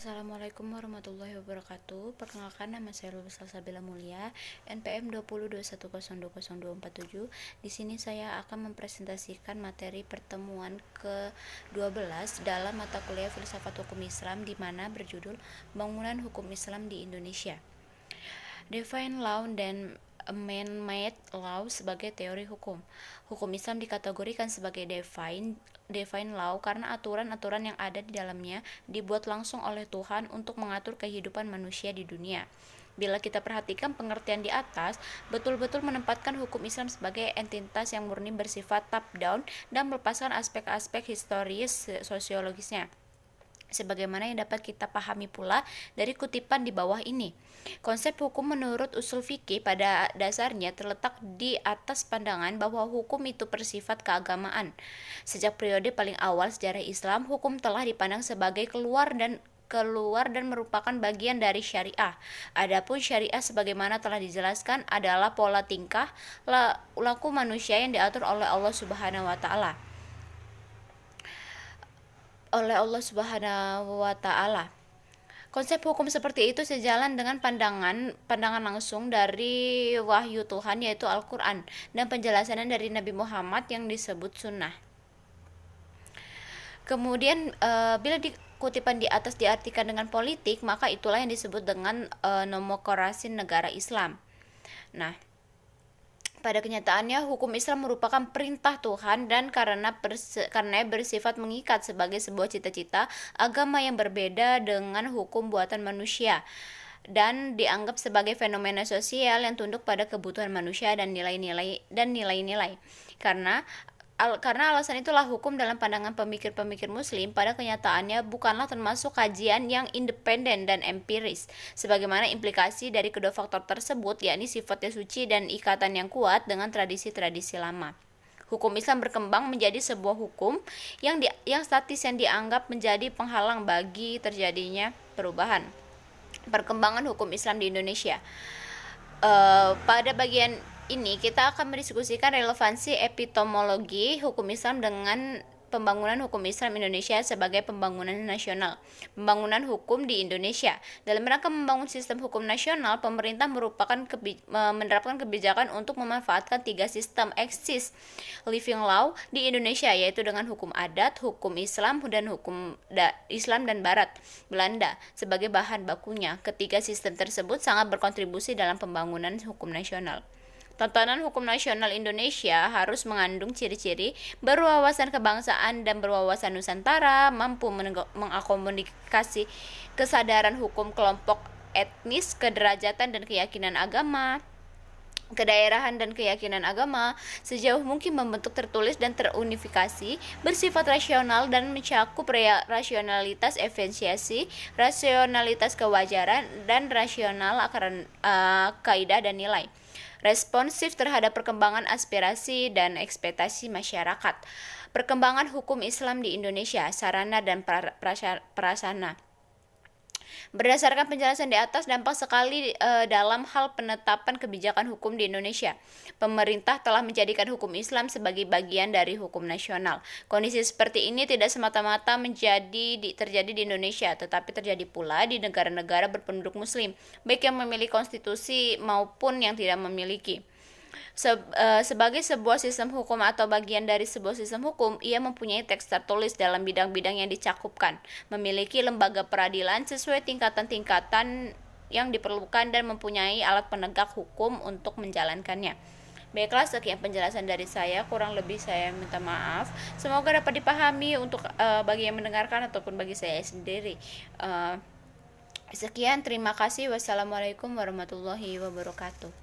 Assalamualaikum warahmatullahi wabarakatuh. Perkenalkan, nama saya Lubis Salsabila Mulia, NPM 2021020247. Di sini saya akan mempresentasikan materi pertemuan ke-12 dalam mata kuliah Filsafat Hukum Islam, di mana berjudul Bangunan Hukum Islam di Indonesia. Define law dan man-made law sebagai teori hukum. Hukum Islam dikategorikan sebagai define law karena aturan-aturan yang ada di dalamnya dibuat langsung oleh Tuhan untuk mengatur kehidupan manusia di dunia. Bila kita perhatikan pengertian di atas, betul-betul menempatkan hukum Islam sebagai entitas yang murni bersifat top-down dan melepaskan aspek-aspek historis sosiologisnya, sebagaimana yang dapat kita pahami pula dari kutipan di bawah ini. Konsep hukum menurut usul fikih pada dasarnya terletak di atas pandangan bahwa hukum itu bersifat keagamaan. Sejak periode paling awal sejarah Islam, hukum telah dipandang sebagai keluar dan merupakan bagian dari syariah. Adapun syariah sebagaimana telah dijelaskan adalah pola tingkah laku manusia yang diatur oleh Allah Subhanahu wa Ta'ala. Konsep hukum seperti itu sejalan dengan pandangan langsung dari wahyu Tuhan, yaitu Al-Quran, dan penjelasan dari Nabi Muhammad yang disebut sunnah. Kemudian bila kutipan di atas diartikan dengan politik, maka itulah yang disebut dengan nomokrasi negara Islam. Nah, pada kenyataannya, hukum Islam merupakan perintah Tuhan dan karena bersifat mengikat sebagai sebuah cita-cita agama yang berbeda dengan hukum buatan manusia, dan dianggap sebagai fenomena sosial yang tunduk pada kebutuhan manusia dan nilai-nilai. Karena alasan itulah hukum dalam pandangan pemikir-pemikir muslim pada kenyataannya bukanlah termasuk kajian yang independen dan empiris, sebagaimana implikasi dari kedua faktor tersebut, yakni sifatnya suci dan ikatan yang kuat dengan tradisi-tradisi lama. Hukum Islam berkembang menjadi sebuah hukum yang statis, yang dianggap menjadi penghalang bagi terjadinya perubahan. Perkembangan hukum Islam di Indonesia. Pada bagian ini kita akan mendiskusikan relevansi epistemologi hukum Islam dengan pembangunan hukum Islam Indonesia sebagai pembangunan nasional. Pembangunan hukum di Indonesia. Dalam rangka membangun sistem hukum nasional, pemerintah menerapkan kebijakan untuk memanfaatkan 3 sistem eksis living law di Indonesia, yaitu dengan hukum adat, hukum Islam, dan hukum Islam dan Barat Belanda sebagai bahan bakunya. Ketiga sistem tersebut sangat berkontribusi dalam pembangunan hukum nasional. Tatanan hukum nasional Indonesia harus mengandung ciri-ciri berwawasan kebangsaan dan berwawasan Nusantara, mampu mengakomodasi kesadaran hukum kelompok etnis, kederajatan dan keyakinan agama, kedaerahan dan keyakinan agama, sejauh mungkin membentuk tertulis dan terunifikasi, bersifat rasional dan mencakup rasionalitas efisiensi, rasionalitas kewajaran, dan rasional kaidah dan nilai, responsif terhadap perkembangan aspirasi dan ekspektasi masyarakat. Perkembangan hukum Islam di Indonesia, sarana dan prasarana. Berdasarkan penjelasan di atas, dampak sekali dalam hal penetapan kebijakan hukum di Indonesia. Pemerintah telah menjadikan hukum Islam sebagai bagian dari hukum nasional. Kondisi seperti ini tidak semata-mata terjadi di Indonesia, tetapi terjadi pula di negara-negara berpenduduk muslim, baik yang memiliki konstitusi maupun yang tidak memiliki. Sebagai sebuah sistem hukum atau bagian dari sebuah sistem hukum, ia mempunyai teks tertulis dalam bidang-bidang yang dicakupkan, memiliki lembaga peradilan sesuai tingkatan-tingkatan yang diperlukan, dan mempunyai alat penegak hukum untuk menjalankannya. Baiklah, sekian penjelasan dari saya, kurang lebih saya minta maaf. Semoga dapat dipahami untuk bagi yang mendengarkan ataupun bagi saya sendiri. Sekian, terima kasih. Wassalamualaikum warahmatullahi wabarakatuh.